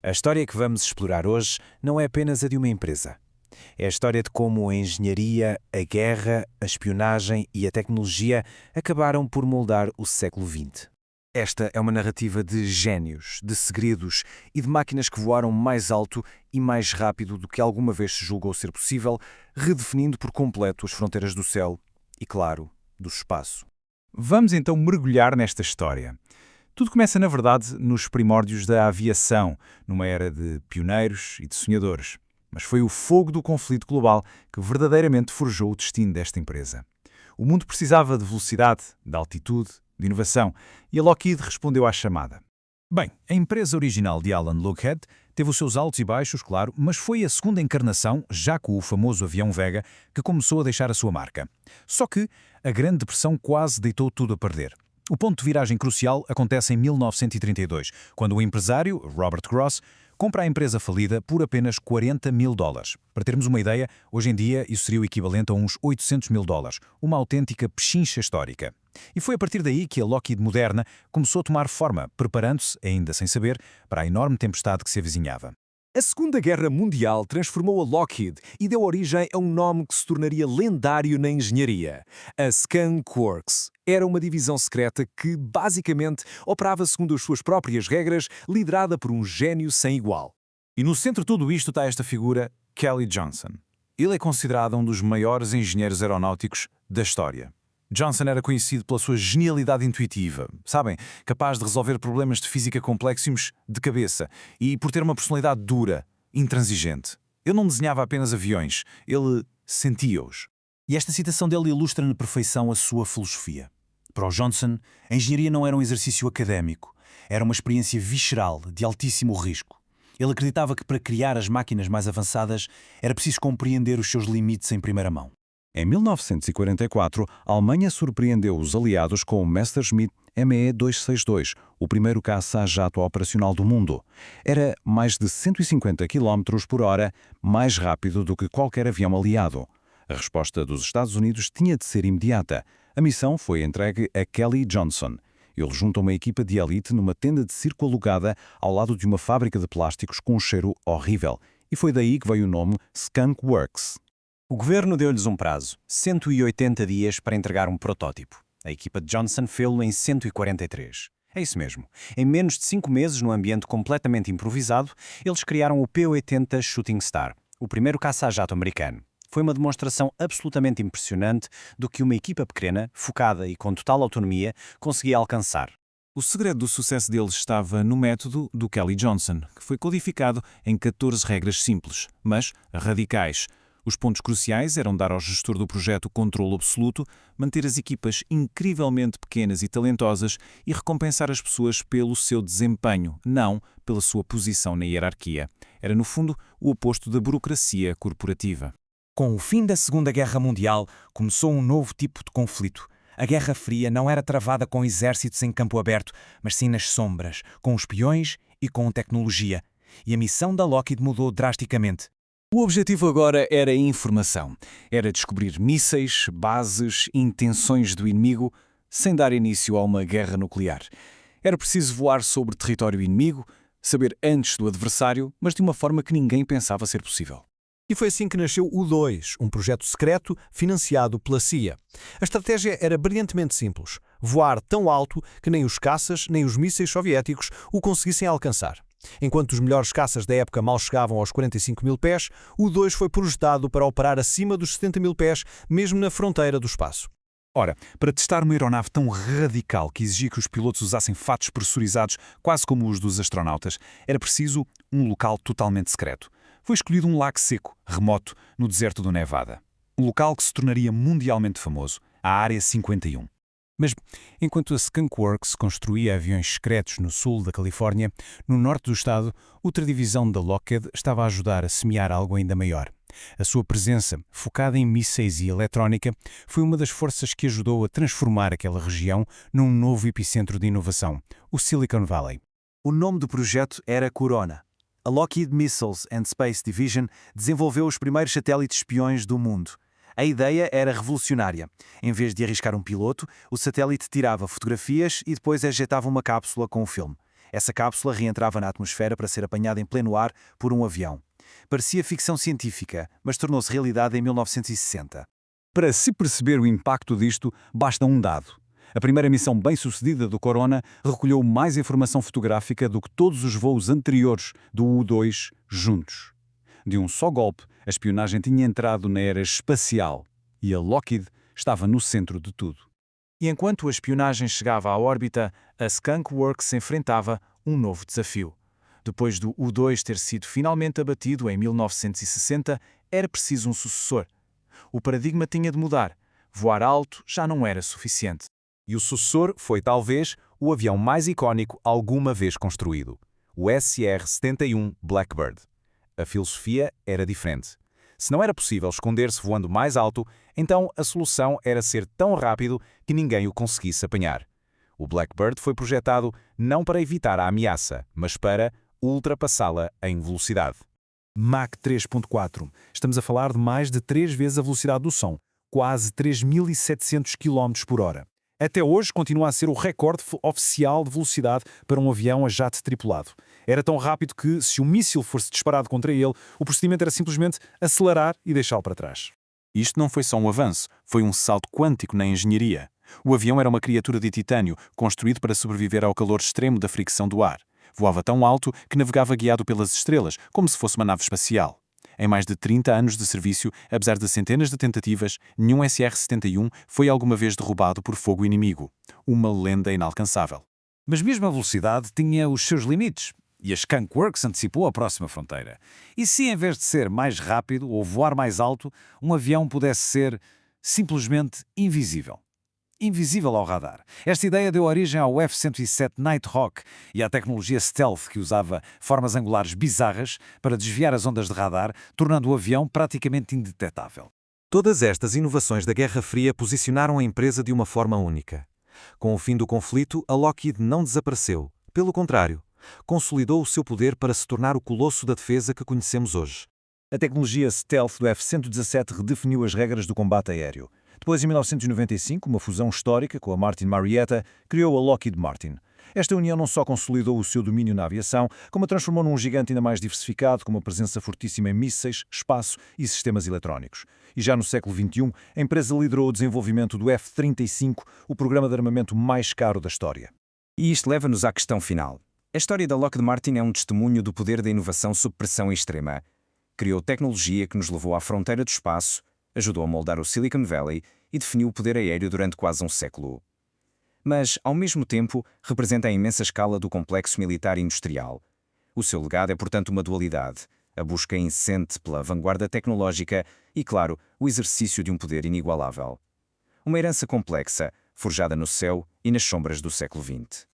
A história que vamos explorar hoje não é apenas a de uma empresa. É a história de como a engenharia, a guerra, a espionagem e a tecnologia acabaram por moldar o século XX. Esta é uma narrativa de génios, de segredos e de máquinas que voaram mais alto e mais rápido do que alguma vez se julgou ser possível, redefinindo por completo as fronteiras do céu e, claro, do espaço. Vamos então mergulhar nesta história. Tudo começa, na verdade, nos primórdios da aviação, numa era de pioneiros e de sonhadores. Mas foi o fogo do conflito global que verdadeiramente forjou o destino desta empresa. O mundo precisava de velocidade, de altitude, de inovação, e a Lockheed respondeu à chamada. Bem, a empresa original de Alan Lockheed teve os seus altos e baixos, claro, mas foi a segunda encarnação, já com o famoso avião Vega, que começou a deixar a sua marca. Só que a Grande Depressão quase deitou tudo a perder. O ponto de viragem crucial acontece em 1932, quando o empresário, Robert Gross, compra a empresa falida por apenas $40 mil. Para termos uma ideia, hoje em dia isso seria o equivalente a uns $800 mil, uma autêntica pechincha histórica. E foi a partir daí que a Lockheed moderna começou a tomar forma, preparando-se, ainda sem saber, para a enorme tempestade que se avizinhava. A Segunda Guerra Mundial transformou a Lockheed e deu origem a um nome que se tornaria lendário na engenharia. A Skunk Works era uma divisão secreta que, basicamente, operava segundo as suas próprias regras, liderada por um gênio sem igual. E no centro de tudo isto está esta figura, Kelly Johnson. Ele é considerado um dos maiores engenheiros aeronáuticos da história. Johnson era conhecido pela sua genialidade intuitiva, sabem, capaz de resolver problemas de física complexos de cabeça e por ter uma personalidade dura, intransigente. Ele não desenhava apenas aviões, ele sentia-os. E esta citação dele ilustra na perfeição a sua filosofia. Para o Johnson, a engenharia não era um exercício académico, era uma experiência visceral, de altíssimo risco. Ele acreditava que para criar as máquinas mais avançadas era preciso compreender os seus limites em primeira mão. Em 1944, a Alemanha surpreendeu os aliados com o Messerschmitt Me-262, o primeiro caça a jato operacional do mundo. Era mais de 150 km por hora, mais rápido do que qualquer avião aliado. A resposta dos Estados Unidos tinha de ser imediata. A missão foi entregue a Kelly Johnson. Ele junta uma equipa de elite numa tenda de circo alugada ao lado de uma fábrica de plásticos com um cheiro horrível. E foi daí que veio o nome Skunk Works. O governo deu-lhes um prazo, 180 dias, para entregar um protótipo. A equipa de Johnson fê-lo em 143. É isso mesmo. Em menos de 5 meses, num ambiente completamente improvisado, eles criaram o P-80 Shooting Star, o primeiro caça-a-jato americano. Foi uma demonstração absolutamente impressionante do que uma equipa pequena, focada e com total autonomia, conseguia alcançar. O segredo do sucesso deles estava no método do Kelly Johnson, que foi codificado em 14 regras simples, mas radicais. Os pontos cruciais eram dar ao gestor do projeto o controle absoluto, manter as equipas incrivelmente pequenas e talentosas e recompensar as pessoas pelo seu desempenho, não pela sua posição na hierarquia. Era, no fundo, o oposto da burocracia corporativa. Com o fim da Segunda Guerra Mundial, começou um novo tipo de conflito. A Guerra Fria não era travada com exércitos em campo aberto, mas sim nas sombras, com espiões e com tecnologia. E a missão da Lockheed mudou drasticamente. O objetivo agora era a informação. Era descobrir mísseis, bases, intenções do inimigo, sem dar início a uma guerra nuclear. Era preciso voar sobre território inimigo, saber antes do adversário, mas de uma forma que ninguém pensava ser possível. E foi assim que nasceu o 2, um projeto secreto financiado pela CIA. A estratégia era brilhantemente simples: voar tão alto que nem os caças nem os mísseis soviéticos o conseguissem alcançar. Enquanto os melhores caças da época mal chegavam aos 45 mil pés, o 2 foi projetado para operar acima dos 70 mil pés, mesmo na fronteira do espaço. Ora, para testar uma aeronave tão radical que exigia que os pilotos usassem fatos pressurizados, quase como os dos astronautas, era preciso um local totalmente secreto. Foi escolhido um lago seco, remoto, no deserto do Nevada. Um local que se tornaria mundialmente famoso, a Área 51. Mas, enquanto a Skunk Works construía aviões secretos no sul da Califórnia, no norte do estado, outra divisão da Lockheed estava a ajudar a semear algo ainda maior. A sua presença, focada em mísseis e eletrónica, foi uma das forças que ajudou a transformar aquela região num novo epicentro de inovação, o Silicon Valley. O nome do projeto era Corona. A Lockheed Missiles and Space Division desenvolveu os primeiros satélites espiões do mundo. A ideia era revolucionária. Em vez de arriscar um piloto, o satélite tirava fotografias e depois ejetava uma cápsula com o filme. Essa cápsula reentrava na atmosfera para ser apanhada em pleno ar por um avião. Parecia ficção científica, mas tornou-se realidade em 1960. Para se perceber o impacto disto, basta um dado. A primeira missão bem-sucedida do Corona recolheu mais informação fotográfica do que todos os voos anteriores do U-2 juntos. De um só golpe, a espionagem tinha entrado na era espacial e a Lockheed estava no centro de tudo. E enquanto a espionagem chegava à órbita, a Skunk Works enfrentava um novo desafio. Depois do U-2 ter sido finalmente abatido em 1960, era preciso um sucessor. O paradigma tinha de mudar. Voar alto já não era suficiente. E o sucessor foi, talvez, o avião mais icónico alguma vez construído, o SR-71 Blackbird. A filosofia era diferente. Se não era possível esconder-se voando mais alto, então a solução era ser tão rápido que ninguém o conseguisse apanhar. O Blackbird foi projetado não para evitar a ameaça, mas para ultrapassá-la em velocidade. Mach 3.4. Estamos a falar de mais de 3 vezes a velocidade do som, quase 3.700 km por hora. Até hoje continua a ser o recorde oficial de velocidade para um avião a jato tripulado. Era tão rápido que, se um míssil fosse disparado contra ele, o procedimento era simplesmente acelerar e deixá-lo para trás. Isto não foi só um avanço, foi um salto quântico na engenharia. O avião era uma criatura de titânio, construído para sobreviver ao calor extremo da fricção do ar. Voava tão alto que navegava guiado pelas estrelas, como se fosse uma nave espacial. Em mais de 30 anos de serviço, apesar de centenas de tentativas, nenhum SR-71 foi alguma vez derrubado por fogo inimigo. Uma lenda inalcançável. Mas mesmo a velocidade tinha os seus limites. E a Skunk Works antecipou a próxima fronteira. E se, em vez de ser mais rápido ou voar mais alto, um avião pudesse ser simplesmente invisível? Invisível ao radar. Esta ideia deu origem ao F-107 Nighthawk e à tecnologia stealth que usava formas angulares bizarras para desviar as ondas de radar, tornando o avião praticamente indetetável. Todas estas inovações da Guerra Fria posicionaram a empresa de uma forma única. Com o fim do conflito, a Lockheed não desapareceu. Pelo contrário, consolidou o seu poder para se tornar o colosso da defesa que conhecemos hoje. A tecnologia stealth do F-117 redefiniu as regras do combate aéreo. Depois, em 1995, uma fusão histórica com a Martin Marietta criou a Lockheed Martin. Esta união não só consolidou o seu domínio na aviação, como a transformou num gigante ainda mais diversificado, com uma presença fortíssima em mísseis, espaço e sistemas eletrónicos. E já no século XXI, a empresa liderou o desenvolvimento do F-35, o programa de armamento mais caro da história. E isto leva-nos à questão final. A história da Lockheed Martin é um testemunho do poder da inovação sob pressão extrema. Criou tecnologia que nos levou à fronteira do espaço, ajudou a moldar o Silicon Valley e definiu o poder aéreo durante quase um século. Mas, ao mesmo tempo, representa a imensa escala do complexo militar e industrial. O seu legado é, portanto, uma dualidade: a busca incessante pela vanguarda tecnológica e, claro, o exercício de um poder inigualável. Uma herança complexa, forjada no céu e nas sombras do século XX.